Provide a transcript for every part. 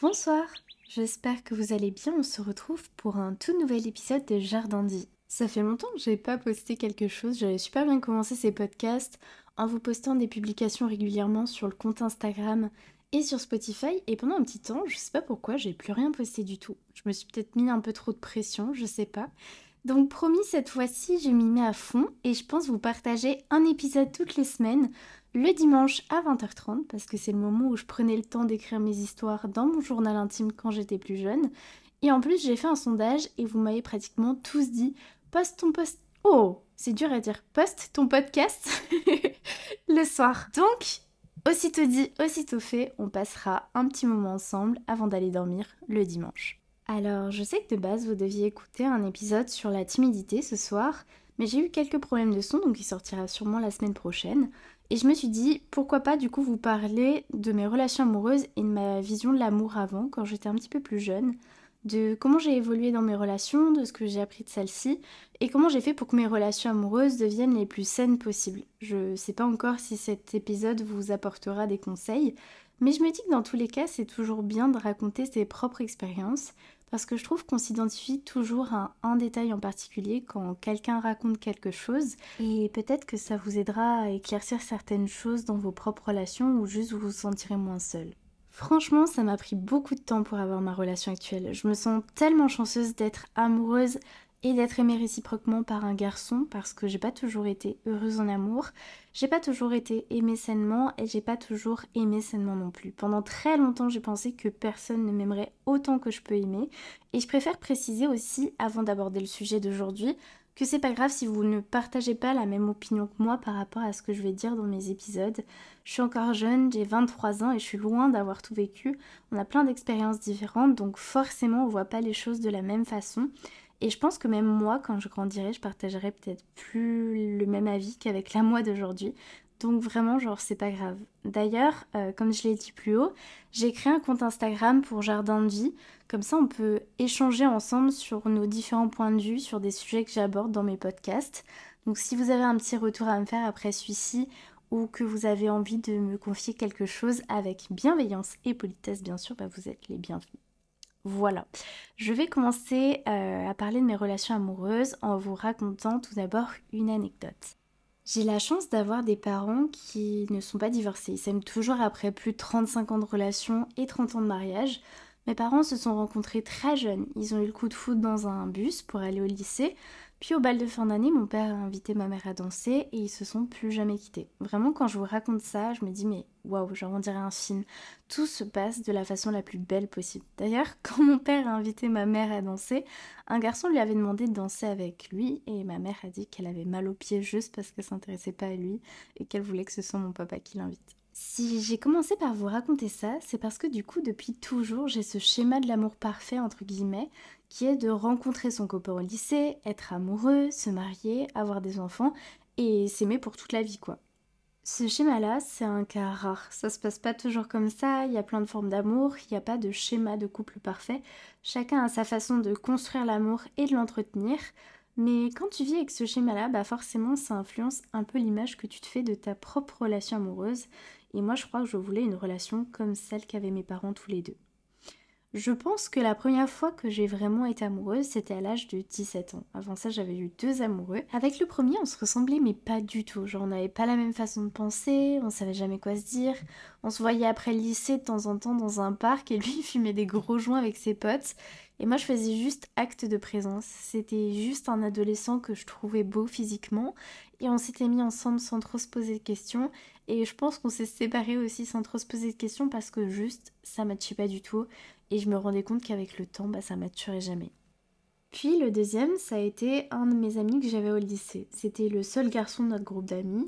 Bonsoir, j'espère que vous allez bien. On se retrouve pour un tout nouvel épisode de Jardin de Vie. Ça fait longtemps que j'ai pas posté quelque chose, j'avais super bien commencé ces podcasts en vous postant des publications régulièrement sur le compte Instagram et sur Spotify, et pendant un petit temps, je sais pas pourquoi, j'ai plus rien posté du tout. Je me suis peut-être mis un peu trop de pression, je sais pas. Donc promis, cette fois-ci, je m'y mets à fond et je pense vous partager un épisode toutes les semaines, le dimanche à 20h30, parce que c'est le moment où je prenais le temps d'écrire mes histoires dans mon journal intime quand j'étais plus jeune. Et en plus, j'ai fait un sondage et vous m'avez pratiquement tous dit poste ton post... Oh, c'est dur à dire. Poste ton podcast le soir. Donc, aussitôt dit, aussitôt fait, on passera un petit moment ensemble avant d'aller dormir le dimanche. Alors, je sais que de base, vous deviez écouter un épisode sur la timidité ce soir, mais j'ai eu quelques problèmes de son, donc il sortira sûrement la semaine prochaine. Et je me suis dit, pourquoi pas du coup vous parler de mes relations amoureuses et de ma vision de l'amour avant, quand j'étais un petit peu plus jeune, de comment j'ai évolué dans mes relations, de ce que j'ai appris de celles-ci, et comment j'ai fait pour que mes relations amoureuses deviennent les plus saines possibles. Je sais pas encore si cet épisode vous apportera des conseils, mais je me dis que dans tous les cas, c'est toujours bien de raconter ses propres expériences, parce que je trouve qu'on s'identifie toujours à un détail en particulier quand quelqu'un raconte quelque chose, et peut-être que ça vous aidera à éclaircir certaines choses dans vos propres relations ou juste vous vous sentirez moins seul. Franchement, ça m'a pris beaucoup de temps pour avoir ma relation actuelle. Je me sens tellement chanceuse d'être amoureuse et d'être aimée réciproquement par un garçon parce que j'ai pas toujours été heureuse en amour, j'ai pas toujours été aimée sainement et j'ai pas toujours aimé sainement non plus. Pendant très longtemps, j'ai pensé que personne ne m'aimerait autant que je peux aimer, et je préfère préciser aussi, avant d'aborder le sujet d'aujourd'hui, que c'est pas grave si vous ne partagez pas la même opinion que moi par rapport à ce que je vais dire dans mes épisodes. Je suis encore jeune, j'ai 23 ans et je suis loin d'avoir tout vécu. On a plein d'expériences différentes, donc forcément on voit pas les choses de la même façon. Et je pense que même moi, quand je grandirai, je partagerai peut-être plus le même avis qu'avec la moi d'aujourd'hui. Donc vraiment, genre, c'est pas grave. D'ailleurs, comme je l'ai dit plus haut, j'ai créé un compte Instagram pour Jardin de Vie. Comme ça, on peut échanger ensemble sur nos différents points de vue, sur des sujets que j'aborde dans mes podcasts. Donc si vous avez un petit retour à me faire après celui-ci, ou que vous avez envie de me confier quelque chose avec bienveillance et politesse, bien sûr, bah vous êtes les bienvenus. Voilà, je vais commencer à parler de mes relations amoureuses en vous racontant tout d'abord une anecdote. J'ai la chance d'avoir des parents qui ne sont pas divorcés. Ils s'aiment toujours après plus de 35 ans de relation et 30 ans de mariage. Mes parents se sont rencontrés très jeunes. Ils ont eu le coup de foudre dans un bus pour aller au lycée. Puis au bal de fin d'année, mon père a invité ma mère à danser et ils se sont plus jamais quittés. Vraiment, quand je vous raconte ça, je me dis mais waouh, genre on dirait un film. Tout se passe de la façon la plus belle possible. D'ailleurs, quand mon père a invité ma mère à danser, un garçon lui avait demandé de danser avec lui et ma mère a dit qu'elle avait mal aux pieds juste parce qu'elle s'intéressait pas à lui et qu'elle voulait que ce soit mon papa qui l'invite. Si j'ai commencé par vous raconter ça, c'est parce que du coup, depuis toujours, j'ai ce schéma de l'amour parfait, entre guillemets, qui est de rencontrer son copain au lycée, être amoureux, se marier, avoir des enfants et s'aimer pour toute la vie, quoi. Ce schéma-là, c'est un cas rare. Ça se passe pas toujours comme ça, il y a plein de formes d'amour, il n'y a pas de schéma de couple parfait. Chacun a sa façon de construire l'amour et de l'entretenir. Mais quand tu vis avec ce schéma-là, bah forcément, ça influence un peu l'image que tu te fais de ta propre relation amoureuse. Et moi, je crois que je voulais une relation comme celle qu'avaient mes parents tous les deux. Je pense que la première fois que j'ai vraiment été amoureuse, c'était à l'âge de 17 ans. Avant ça, j'avais eu 2 amoureux. Avec le premier, on se ressemblait, mais pas du tout. Genre, on n'avait pas la même façon de penser, on savait jamais quoi se dire. On se voyait après le lycée de temps en temps dans un parc et lui, il fumait des gros joints avec ses potes. Et moi, je faisais juste acte de présence. C'était juste un adolescent que je trouvais beau physiquement. Et on s'était mis ensemble sans trop se poser de questions. Et je pense qu'on s'est séparés aussi sans trop se poser de questions parce que juste, ça matchait pas du tout. Et je me rendais compte qu'avec le temps, ça maturait jamais. Puis le deuxième, ça a été un de mes amis que j'avais au lycée. C'était le seul garçon de notre groupe d'amis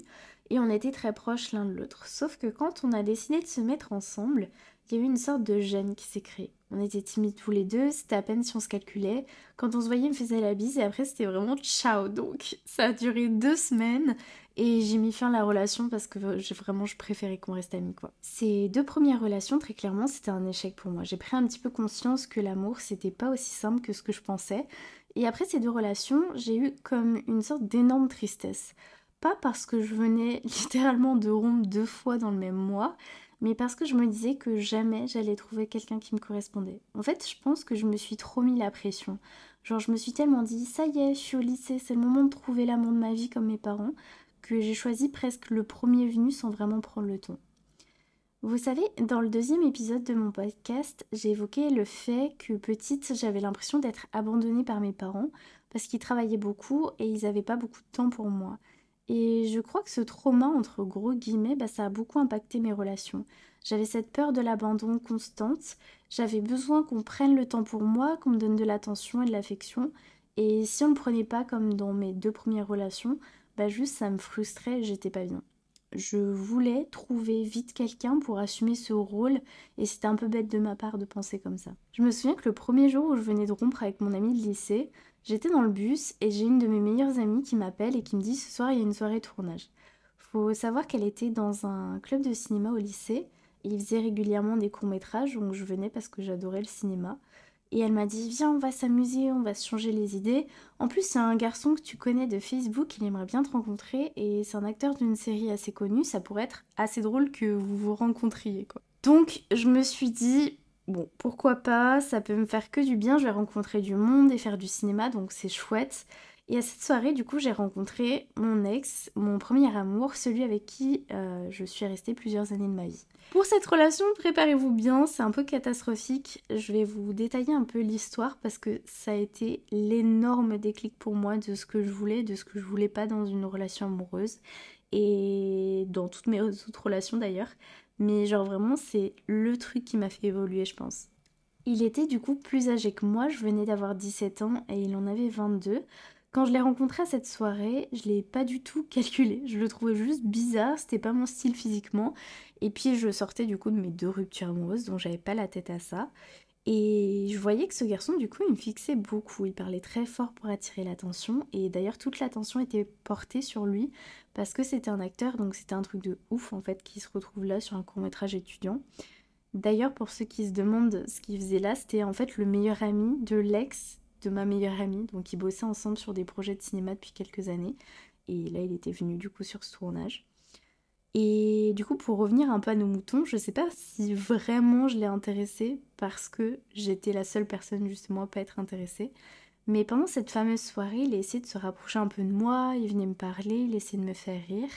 et on était très proches l'un de l'autre. Sauf que quand on a décidé de se mettre ensemble, il y a eu une sorte de gêne qui s'est créée. On était timides tous les deux, c'était à peine si on se calculait. Quand on se voyait, il me faisait la bise et après c'était vraiment ciao. Donc ça a duré 2 semaines et j'ai mis fin à la relation parce que je préférais qu'on reste amis, quoi. Ces 2 premières relations, très clairement, c'était un échec pour moi. J'ai pris un petit peu conscience que l'amour, c'était pas aussi simple que ce que je pensais. Et après ces 2 relations, j'ai eu comme une sorte d'énorme tristesse. Pas parce que je venais littéralement de rompre 2 fois dans le même mois, mais parce que je me disais que jamais j'allais trouver quelqu'un qui me correspondait. En fait, je pense que je me suis trop mis la pression. Genre, je me suis tellement dit, ça y est, je suis au lycée, c'est le moment de trouver l'amour de ma vie comme mes parents, que j'ai choisi presque le premier venu sans vraiment prendre le temps. Vous savez, dans le 2e épisode de mon podcast, j'ai évoqué le fait que petite, j'avais l'impression d'être abandonnée par mes parents parce qu'ils travaillaient beaucoup et ils n'avaient pas beaucoup de temps pour moi. Et je crois que ce trauma, entre gros guillemets, ça a beaucoup impacté mes relations. J'avais cette peur de l'abandon constante, j'avais besoin qu'on prenne le temps pour moi, qu'on me donne de l'attention et de l'affection. Et si on ne le prenait pas comme dans mes 2 premières relations, juste ça me frustrait, j'étais pas bien. Je voulais trouver vite quelqu'un pour assumer ce rôle et c'était un peu bête de ma part de penser comme ça. Je me souviens que le premier jour où je venais de rompre avec mon ami de lycée, j'étais dans le bus et j'ai une de mes meilleures amies qui m'appelle et qui me dit ce soir il y a une soirée tournage. Faut savoir qu'elle était dans un club de cinéma au lycée et il faisait régulièrement des courts-métrages donc je venais parce que j'adorais le cinéma. Et elle m'a dit viens on va s'amuser, on va se changer les idées. En plus, c'est un garçon que tu connais de Facebook, il aimerait bien te rencontrer et c'est un acteur d'une série assez connue, ça pourrait être assez drôle que vous vous rencontriez quoi. Donc, je me suis dit, bon, pourquoi pas, ça peut me faire que du bien, je vais rencontrer du monde et faire du cinéma, donc c'est chouette. Et à cette soirée, du coup, j'ai rencontré mon ex, mon premier amour, celui avec qui je suis restée plusieurs années de ma vie. Pour cette relation, préparez-vous bien, c'est un peu catastrophique. Je vais vous détailler un peu l'histoire parce que ça a été l'énorme déclic pour moi de ce que je voulais, de ce que je voulais pas dans une relation amoureuse et dans toutes mes autres relations d'ailleurs. Mais genre vraiment, c'est le truc qui m'a fait évoluer, je pense. Il était du coup plus âgé que moi, je venais d'avoir 17 ans et il en avait 22. Quand je l'ai rencontré à cette soirée, je l'ai pas du tout calculé. Je le trouvais juste bizarre, c'était pas mon style physiquement. Et puis je sortais du coup de mes 2 ruptures amoureuses, donc j'avais pas la tête à ça. Et je voyais que ce garçon, du coup, il me fixait beaucoup. Il parlait très fort pour attirer l'attention. Et d'ailleurs, toute l'attention était portée sur lui parce que c'était un acteur, donc c'était un truc de ouf en fait qui se retrouve là sur un court-métrage étudiant. D'ailleurs, pour ceux qui se demandent ce qu'il faisait là, c'était en fait le meilleur ami de l'ex de ma meilleure amie. Donc ils bossaient ensemble sur des projets de cinéma depuis quelques années. Et là, il était venu du coup sur ce tournage. Et du coup, pour revenir un peu à nos moutons, je sais pas si vraiment je l'ai intéressé parce que j'étais la seule personne justement à pas être intéressée. Mais pendant cette fameuse soirée, il a essayé de se rapprocher un peu de moi, il venait me parler, il essayait de me faire rire.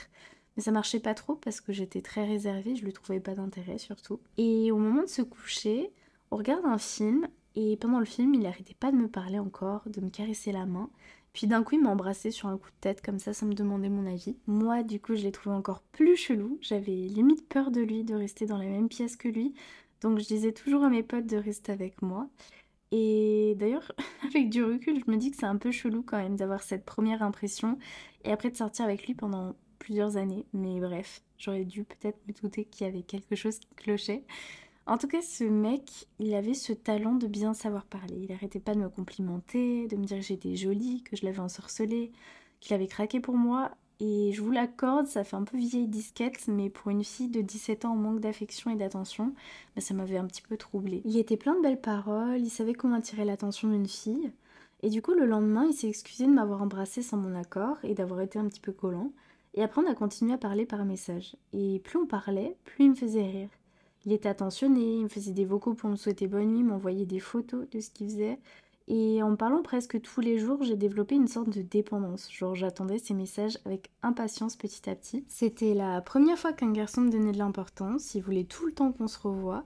Mais ça marchait pas trop parce que j'étais très réservée, je lui trouvais pas d'intérêt surtout. Et au moment de se coucher, on regarde un film et pendant le film, il arrêtait pas de me parler encore, de me caresser la main. Puis d'un coup, il m'a embrassée sur un coup de tête comme ça, sans me demander mon avis. Moi, du coup, je l'ai trouvé encore plus chelou. J'avais limite peur de lui, de rester dans la même pièce que lui. Donc je disais toujours à mes potes de rester avec moi. Et d'ailleurs, avec du recul, je me dis que c'est un peu chelou quand même d'avoir cette première impression et après de sortir avec lui pendant plusieurs années. Mais bref, j'aurais dû peut-être me douter qu'il y avait quelque chose qui clochait. En tout cas, ce mec, il avait ce talent de bien savoir parler. Il arrêtait pas de me complimenter, de me dire que j'étais jolie, que je l'avais ensorcelé, qu'il avait craqué pour moi. Et je vous l'accorde, ça fait un peu vieille disquette, mais pour une fille de 17 ans en manque d'affection et d'attention, ça m'avait un petit peu troublée. Il était plein de belles paroles, il savait comment attirer l'attention d'une fille. Et du coup, le lendemain, il s'est excusé de m'avoir embrassée sans mon accord et d'avoir été un petit peu collant. Et après, on a continué à parler par message. Et plus on parlait, plus il me faisait rire. Il était attentionné, il me faisait des vocaux pour me souhaiter bonne nuit, m'envoyait des photos de ce qu'il faisait. Et en me parlant presque tous les jours, j'ai développé une sorte de dépendance. Genre j'attendais ces messages avec impatience petit à petit. C'était la première fois qu'un garçon me donnait de l'importance, il voulait tout le temps qu'on se revoie.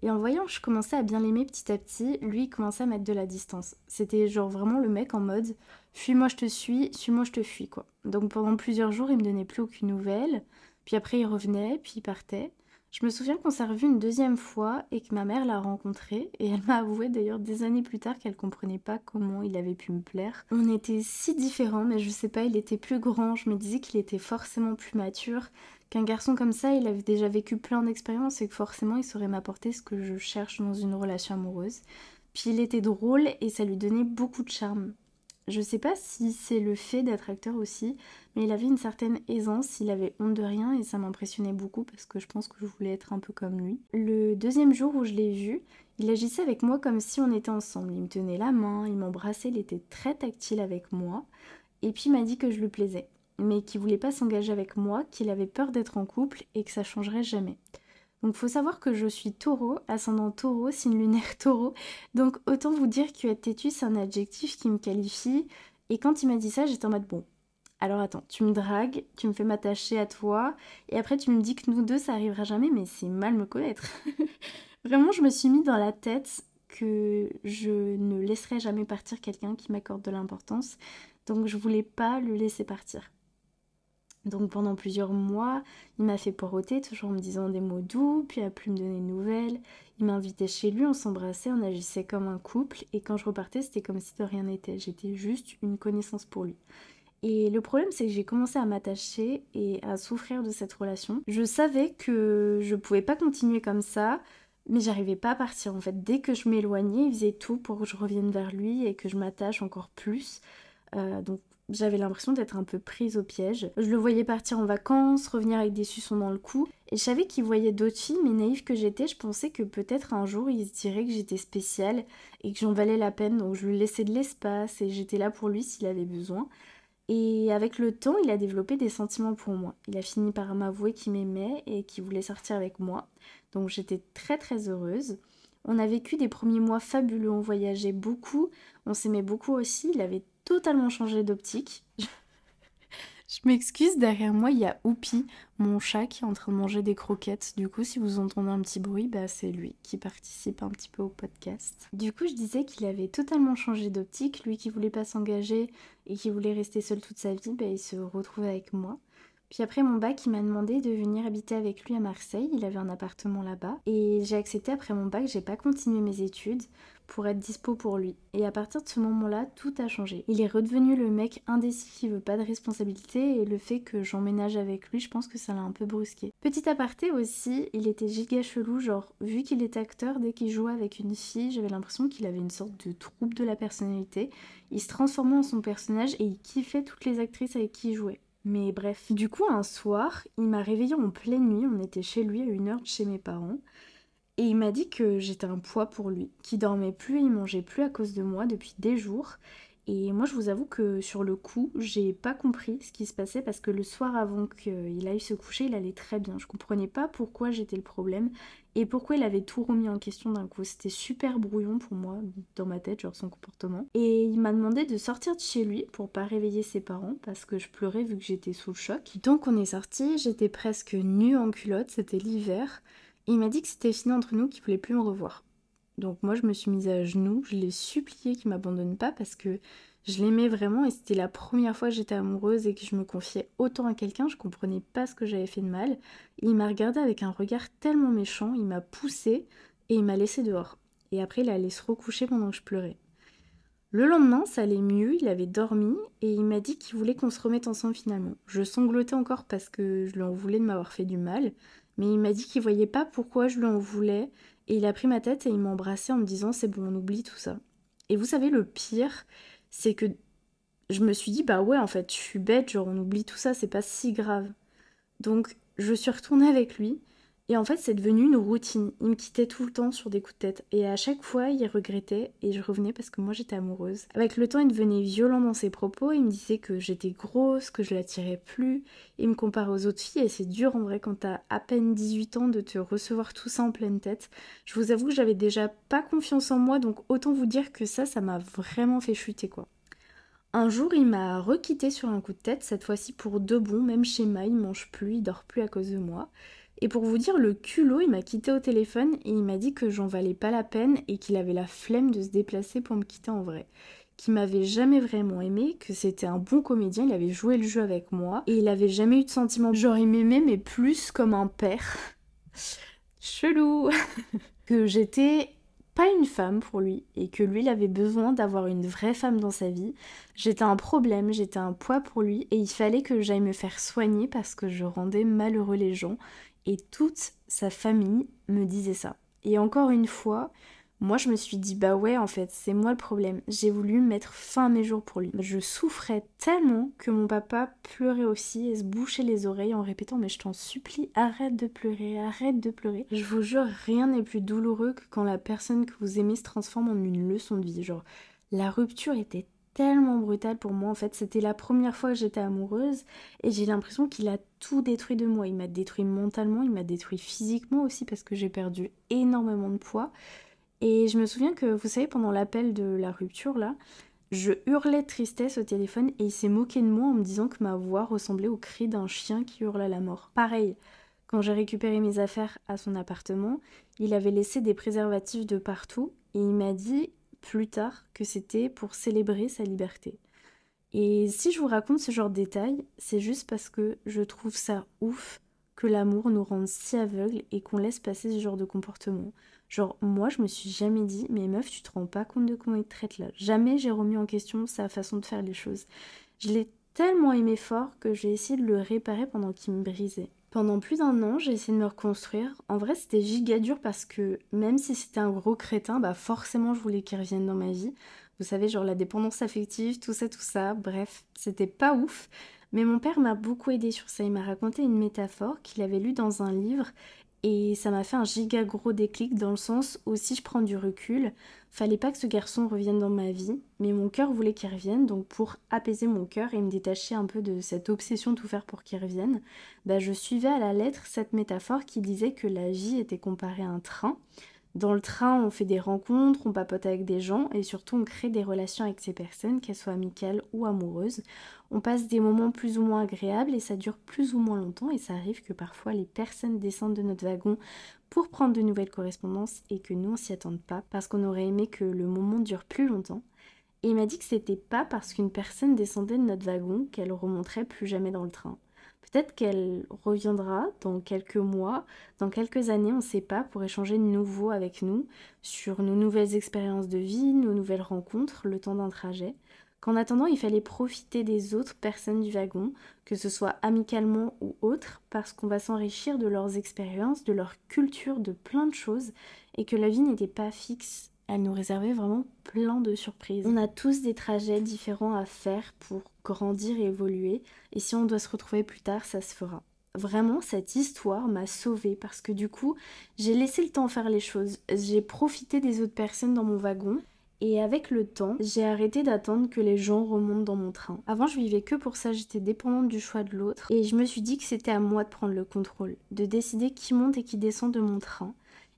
Et en le voyant, je commençais à bien l'aimer petit à petit, lui il commençait à mettre de la distance. C'était genre vraiment le mec en mode fuis-moi je te suis-moi je te fuis quoi. Donc pendant plusieurs jours, il me donnait plus aucune nouvelle. Puis après il revenait, puis il partait. Je me souviens qu'on s'est revus une deuxième fois et que ma mère l'a rencontré et elle m'a avoué d'ailleurs des années plus tard qu'elle comprenait pas comment il avait pu me plaire. On était si différents mais je sais pas, il était plus grand, je me disais qu'il était forcément plus mature, qu'un garçon comme ça il avait déjà vécu plein d'expériences et que forcément il saurait m'apporter ce que je cherche dans une relation amoureuse. Puis il était drôle et ça lui donnait beaucoup de charme. Je sais pas si c'est le fait d'être acteur aussi, mais il avait une certaine aisance, il avait honte de rien et ça m'impressionnait beaucoup parce que je pense que je voulais être un peu comme lui. Le deuxième jour où je l'ai vu, il agissait avec moi comme si on était ensemble. Il me tenait la main, il m'embrassait, il était très tactile avec moi. Et puis il m'a dit que je lui plaisais, mais qu'il voulait pas s'engager avec moi, qu'il avait peur d'être en couple et que ça changerait jamais. Donc faut savoir que je suis taureau, ascendant taureau, signe lunaire taureau. Donc autant vous dire que être têtu, c'est un adjectif qui me qualifie. Et quand il m'a dit ça, j'étais en mode bon. Alors attends, tu me dragues, tu me fais m'attacher à toi, et après tu me dis que nous deux ça arrivera jamais, mais c'est mal me connaître. Vraiment, je me suis mis dans la tête que je ne laisserai jamais partir quelqu'un qui m'accorde de l'importance. Donc je voulais pas le laisser partir. Donc pendant plusieurs mois, il m'a fait poroter, toujours en me disant des mots doux, puis à plus me donner de nouvelles. Il m'invitait chez lui, on s'embrassait, on agissait comme un couple, et quand je repartais, c'était comme si de rien n'était. J'étais juste une connaissance pour lui. Et le problème, c'est que j'ai commencé à m'attacher et à souffrir de cette relation. Je savais que je pouvais pas continuer comme ça, mais j'arrivais pas à partir. En fait, dès que je m'éloignais, il faisait tout pour que je revienne vers lui et que je m'attache encore plus. Donc j'avais l'impression d'être un peu prise au piège. Je le voyais partir en vacances, revenir avec des suçons dans le cou. Et je savais qu'il voyait d'autres filles, mais naïve que j'étais, je pensais que peut-être un jour il se dirait que j'étais spéciale et que j'en valais la peine. Donc je lui laissais de l'espace et j'étais là pour lui s'il avait besoin. Et avec le temps, il a développé des sentiments pour moi. Il a fini par m'avouer qu'il m'aimait et qu'il voulait sortir avec moi. Donc j'étais très très heureuse. On a vécu des premiers mois fabuleux, on voyageait beaucoup, on s'aimait beaucoup aussi, il avait totalement changé d'optique. Je m'excuse, derrière moi il y a Oupi, mon chat qui est en train de manger des croquettes. Du coup, si vous entendez un petit bruit, bah c'est lui qui participe un petit peu au podcast. Du coup, je disais qu'il avait totalement changé d'optique. Lui qui voulait pas s'engager et qui voulait rester seul toute sa vie, bah il se retrouve avec moi. Puis après mon bac, il m'a demandé de venir habiter avec lui à Marseille. Il avait un appartement là-bas. Et j'ai accepté après mon bac, j'ai pas continué mes études pour être dispo pour lui. Et à partir de ce moment-là, tout a changé. Il est redevenu le mec indécis qui veut pas de responsabilité et le fait que j'emménage avec lui, je pense que ça l'a un peu brusqué. Petit aparté aussi, il était giga chelou, genre vu qu'il est acteur, dès qu'il jouait avec une fille, j'avais l'impression qu'il avait une sorte de trouble de la personnalité. Il se transformait en son personnage et il kiffait toutes les actrices avec qui il jouait. Mais bref, du coup un soir, il m'a réveillée en pleine nuit, on était chez lui à 1 heure de chez mes parents. Et il m'a dit que j'étais un poids pour lui, qu'il dormait plus et il mangeait plus à cause de moi depuis des jours. Et moi, je vous avoue que sur le coup, j'ai pas compris ce qui se passait parce que le soir avant qu'il aille se coucher, il allait très bien. Je comprenais pas pourquoi j'étais le problème et pourquoi il avait tout remis en question d'un coup. C'était super brouillon pour moi dans ma tête, genre son comportement. Et il m'a demandé de sortir de chez lui pour pas réveiller ses parents parce que je pleurais vu que j'étais sous le choc. Donc on est sorti, j'étais presque nue en culotte, c'était l'hiver. Il m'a dit que c'était fini entre nous, qu'il voulait plus me revoir. Donc moi je me suis mise à genoux, je l'ai supplié qu'il m'abandonne pas parce que je l'aimais vraiment et c'était la première fois que j'étais amoureuse et que je me confiais autant à quelqu'un, je comprenais pas ce que j'avais fait de mal. Il m'a regardé avec un regard tellement méchant, il m'a poussée et il m'a laissé dehors. Et après il allait se recoucher pendant que je pleurais. Le lendemain, ça allait mieux, il avait dormi et il m'a dit qu'il voulait qu'on se remette ensemble finalement. Je sanglotais encore parce que je lui en voulais de m'avoir fait du mal, mais il m'a dit qu'il voyait pas pourquoi je lui en voulais et il a pris ma tête et il m'a embrassée en me disant c'est bon, on oublie tout ça. Et vous savez, le pire, c'est que je me suis dit bah ouais, en fait, je suis bête, genre on oublie tout ça, c'est pas si grave. Donc je suis retournée avec lui et en fait c'est devenu une routine. Il me quittait tout le temps sur des coups de tête et à chaque fois il regrettait et je revenais parce que moi j'étais amoureuse. Avec le temps il devenait violent dans ses propos, il me disait que j'étais grosse, que je l'attirais plus, il me comparait aux autres filles et c'est dur en vrai quand t'as à peine 18 ans de te recevoir tout ça en pleine tête. Je vous avoue que j'avais déjà pas confiance en moi donc autant vous dire que ça m'a vraiment fait chuter quoi. Un jour, il m'a requitté sur un coup de tête, cette fois-ci pour de bon, même schéma, il mange plus, il dort plus à cause de moi. Et pour vous dire le culot, il m'a quitté au téléphone et il m'a dit que j'en valais pas la peine et qu'il avait la flemme de se déplacer pour me quitter en vrai. Qu'il m'avait jamais vraiment aimé, que c'était un bon comédien, il avait joué le jeu avec moi et il avait jamais eu de sentiment. Genre il m'aimait mais plus comme un père. Chelou. Que j'étais pas une femme pour lui et que lui il avait besoin d'avoir une vraie femme dans sa vie. J'étais un problème, j'étais un poids pour lui et il fallait que j'aille me faire soigner parce que je rendais malheureux les gens et toute sa famille me disait ça. Et encore une fois, Moi, je me suis dit, bah ouais, en fait, c'est moi le problème. J'ai voulu mettre fin à mes jours pour lui. Je souffrais tellement que mon papa pleurait aussi et se bouchait les oreilles en répétant, mais je t'en supplie, arrête de pleurer, arrête de pleurer. Je vous jure, rien n'est plus douloureux que quand la personne que vous aimez se transforme en une leçon de vie. Genre, la rupture était tellement brutale pour moi. En fait, c'était la première fois que j'étais amoureuse et j'ai l'impression qu'il a tout détruit de moi. Il m'a détruit mentalement, il m'a détruit physiquement aussi parce que j'ai perdu énormément de poids. Et je me souviens que, vous savez, pendant l'appel de la rupture, là, je hurlais de tristesse au téléphone et il s'est moqué de moi en me disant que ma voix ressemblait au cri d'un chien qui hurle à la mort. Pareil, quand j'ai récupéré mes affaires à son appartement, il avait laissé des préservatifs de partout et il m'a dit plus tard que c'était pour célébrer sa liberté. Et si je vous raconte ce genre de détails, c'est juste parce que je trouve ça ouf que l'amour nous rende si aveugles et qu'on laisse passer ce genre de comportement. Genre, moi, je me suis jamais dit, mais meuf, tu te rends pas compte de comment il te traite là. Jamais j'ai remis en question sa façon de faire les choses. Je l'ai tellement aimé fort que j'ai essayé de le réparer pendant qu'il me brisait. Pendant plus d'un an, j'ai essayé de me reconstruire. En vrai, c'était giga dur parce que même si c'était un gros crétin, bah forcément, je voulais qu'il revienne dans ma vie. Vous savez, genre la dépendance affective, tout ça, tout ça. Bref, c'était pas ouf. Mais mon père m'a beaucoup aidé sur ça. Il m'a raconté une métaphore qu'il avait lue dans un livre et ça m'a fait un giga gros déclic dans le sens où si je prends du recul, fallait pas que ce garçon revienne dans ma vie, mais mon cœur voulait qu'il revienne, donc pour apaiser mon cœur et me détacher un peu de cette obsession de tout faire pour qu'il revienne, bah je suivais à la lettre cette métaphore qui disait que la vie était comparée à un train. Dans le train, on fait des rencontres, on papote avec des gens et surtout on crée des relations avec ces personnes, qu'elles soient amicales ou amoureuses. On passe des moments plus ou moins agréables et ça dure plus ou moins longtemps et ça arrive que parfois les personnes descendent de notre wagon pour prendre de nouvelles correspondances et que nous on s'y attende pas parce qu'on aurait aimé que le moment dure plus longtemps. Et il m'a dit que c'était pas parce qu'une personne descendait de notre wagon qu'elle remonterait plus jamais dans le train. Peut-être qu'elle reviendra dans quelques mois, dans quelques années, on ne sait pas, pour échanger de nouveau avec nous sur nos nouvelles expériences de vie, nos nouvelles rencontres, le temps d'un trajet. Qu'en attendant, il fallait profiter des autres personnes du wagon, que ce soit amicalement ou autre, parce qu'on va s'enrichir de leurs expériences, de leur culture, de plein de choses, et que la vie n'était pas fixe. Elle nous réservait vraiment plein de surprises. On a tous des trajets différents à faire pour grandir et évoluer, et si on doit se retrouver plus tard, ça se fera. Vraiment, cette histoire m'a sauvée parce que du coup, j'ai laissé le temps faire les choses. J'ai profité des autres personnes dans mon wagon. Et avec le temps, j'ai arrêté d'attendre que les gens remontent dans mon train. Avant, je vivais que pour ça, j'étais dépendante du choix de l'autre. Et je me suis dit que c'était à moi de prendre le contrôle, de décider qui monte et qui descend de mon train.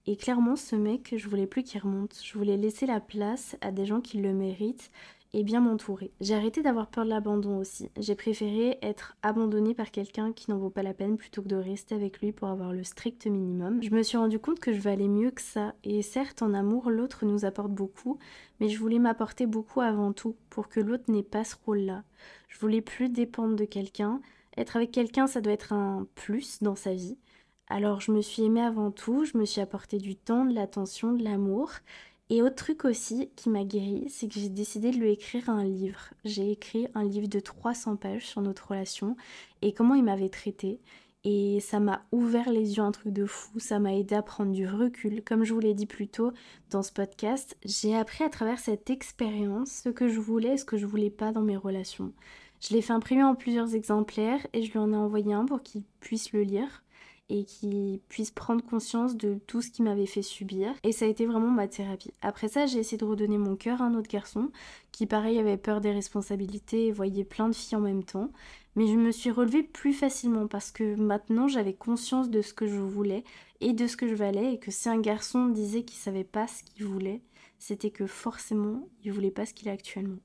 Et clairement, ce mec, je voulais plus qu'il remonte. Je voulais laisser la place à des gens qui le méritent et bien m'entourer. J'ai arrêté d'avoir peur de l'abandon aussi. J'ai préféré être abandonnée par quelqu'un qui n'en vaut pas la peine plutôt que de rester avec lui pour avoir le strict minimum. Je me suis rendu compte que je valais mieux que ça. Et certes, en amour, l'autre nous apporte beaucoup, mais je voulais m'apporter beaucoup avant tout pour que l'autre n'ait pas ce rôle-là. Je voulais plus dépendre de quelqu'un. Être avec quelqu'un, ça doit être un plus dans sa vie. Alors je me suis aimée avant tout, je me suis apporté du temps, de l'attention, de l'amour. Et autre truc aussi qui m'a guérie, c'est que j'ai décidé de lui écrire un livre. J'ai écrit un livre de 300 pages sur notre relation et comment il m'avait traité. Et ça m'a ouvert les yeux, un truc de fou, ça m'a aidé à prendre du recul. Comme je vous l'ai dit plus tôt dans ce podcast, j'ai appris à travers cette expérience ce que je voulais et ce que je voulais pas dans mes relations. Je l'ai fait imprimer en plusieurs exemplaires et je lui en ai envoyé un pour qu'il puisse le lire et qui puisse prendre conscience de tout ce qu'il m'avait fait subir. Et ça a été vraiment ma thérapie. Après ça, j'ai essayé de redonner mon cœur à un autre garçon qui, pareil, avait peur des responsabilités et voyait plein de filles en même temps. Mais je me suis relevée plus facilement parce que maintenant, j'avais conscience de ce que je voulais et de ce que je valais et que si un garçon disait qu'il savait pas ce qu'il voulait, c'était que forcément, il voulait pas ce qu'il a actuellement.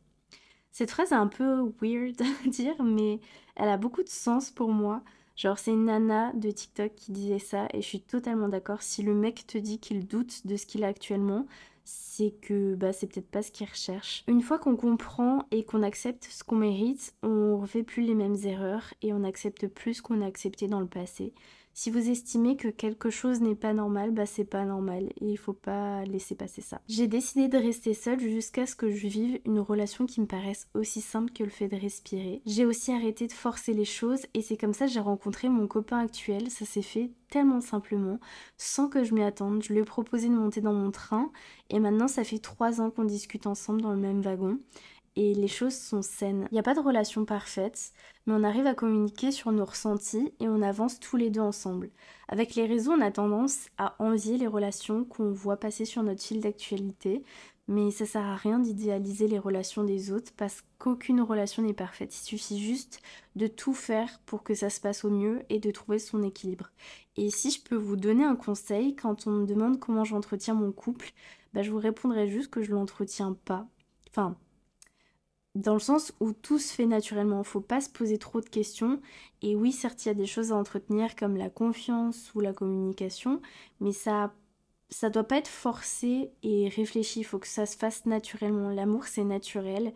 Cette phrase est un peu weird à dire, mais elle a beaucoup de sens pour moi. Genre, c'est une nana de TikTok qui disait ça, et je suis totalement d'accord. Si le mec te dit qu'il doute de ce qu'il a actuellement, c'est que bah, c'est peut-être pas ce qu'il recherche. Une fois qu'on comprend et qu'on accepte ce qu'on mérite, on refait plus les mêmes erreurs et on accepte plus ce qu'on a accepté dans le passé. Si vous estimez que quelque chose n'est pas normal, bah c'est pas normal et il faut pas laisser passer ça. J'ai décidé de rester seule jusqu'à ce que je vive une relation qui me paraisse aussi simple que le fait de respirer. J'ai aussi arrêté de forcer les choses et c'est comme ça que j'ai rencontré mon copain actuel. Ça s'est fait tellement simplement, sans que je m'y attende. Je lui ai proposé de monter dans mon train et maintenant ça fait 3 ans qu'on discute ensemble dans le même wagon et les choses sont saines. Il n'y a pas de relation parfaite, mais on arrive à communiquer sur nos ressentis et on avance tous les deux ensemble. Avec les réseaux, on a tendance à envier les relations qu'on voit passer sur notre fil d'actualité, mais ça sert à rien d'idéaliser les relations des autres parce qu'aucune relation n'est parfaite. Il suffit juste de tout faire pour que ça se passe au mieux et de trouver son équilibre. Et si je peux vous donner un conseil, quand on me demande comment j'entretiens mon couple, bah je vous répondrai juste que je l'entretiens pas. Enfin, dans le sens où tout se fait naturellement, faut pas se poser trop de questions. Et oui, certes, il y a des choses à entretenir comme la confiance ou la communication, mais ça doit pas être forcé et réfléchi, il faut que ça se fasse naturellement. L'amour, c'est naturel.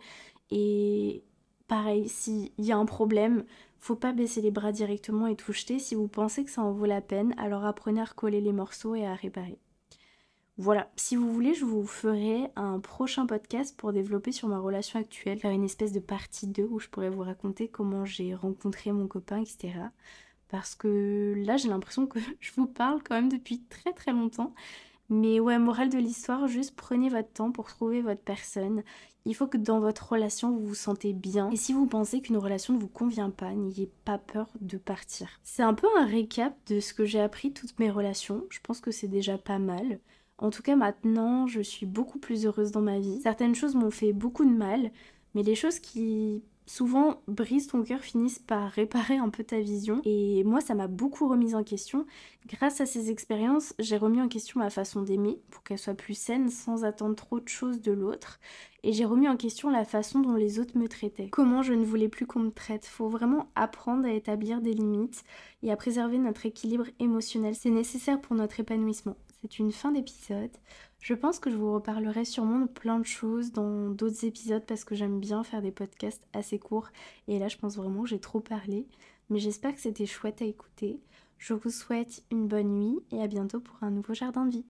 Et pareil, s'il y a un problème, faut pas baisser les bras directement et tout jeter. Si vous pensez que ça en vaut la peine, alors apprenez à recoller les morceaux et à réparer. Voilà, si vous voulez, je vous ferai un prochain podcast pour développer sur ma relation actuelle, faire une espèce de partie 2 où je pourrais vous raconter comment j'ai rencontré mon copain, etc. Parce que là, j'ai l'impression que je vous parle quand même depuis très très longtemps. Mais ouais, morale de l'histoire, juste prenez votre temps pour trouver votre personne. Il faut que dans votre relation, vous vous sentez bien. Et si vous pensez qu'une relation ne vous convient pas, n'ayez pas peur de partir. C'est un peu un récap de ce que j'ai appris toutes mes relations. Je pense que c'est déjà pas mal. En tout cas, maintenant, je suis beaucoup plus heureuse dans ma vie. Certaines choses m'ont fait beaucoup de mal, mais les choses qui souvent brisent ton cœur finissent par réparer un peu ta vision. Et moi, ça m'a beaucoup remise en question. Grâce à ces expériences, j'ai remis en question ma façon d'aimer pour qu'elle soit plus saine sans attendre trop de choses de l'autre. Et j'ai remis en question la façon dont les autres me traitaient. Comment je ne voulais plus qu'on me traite. Faut vraiment apprendre à établir des limites et à préserver notre équilibre émotionnel. C'est nécessaire pour notre épanouissement. C'est une fin d'épisode. Je pense que je vous reparlerai sûrement de plein de choses dans d'autres épisodes parce que j'aime bien faire des podcasts assez courts. Et là, je pense vraiment que j'ai trop parlé. Mais j'espère que c'était chouette à écouter. Je vous souhaite une bonne nuit et à bientôt pour un nouveau jardin de vie.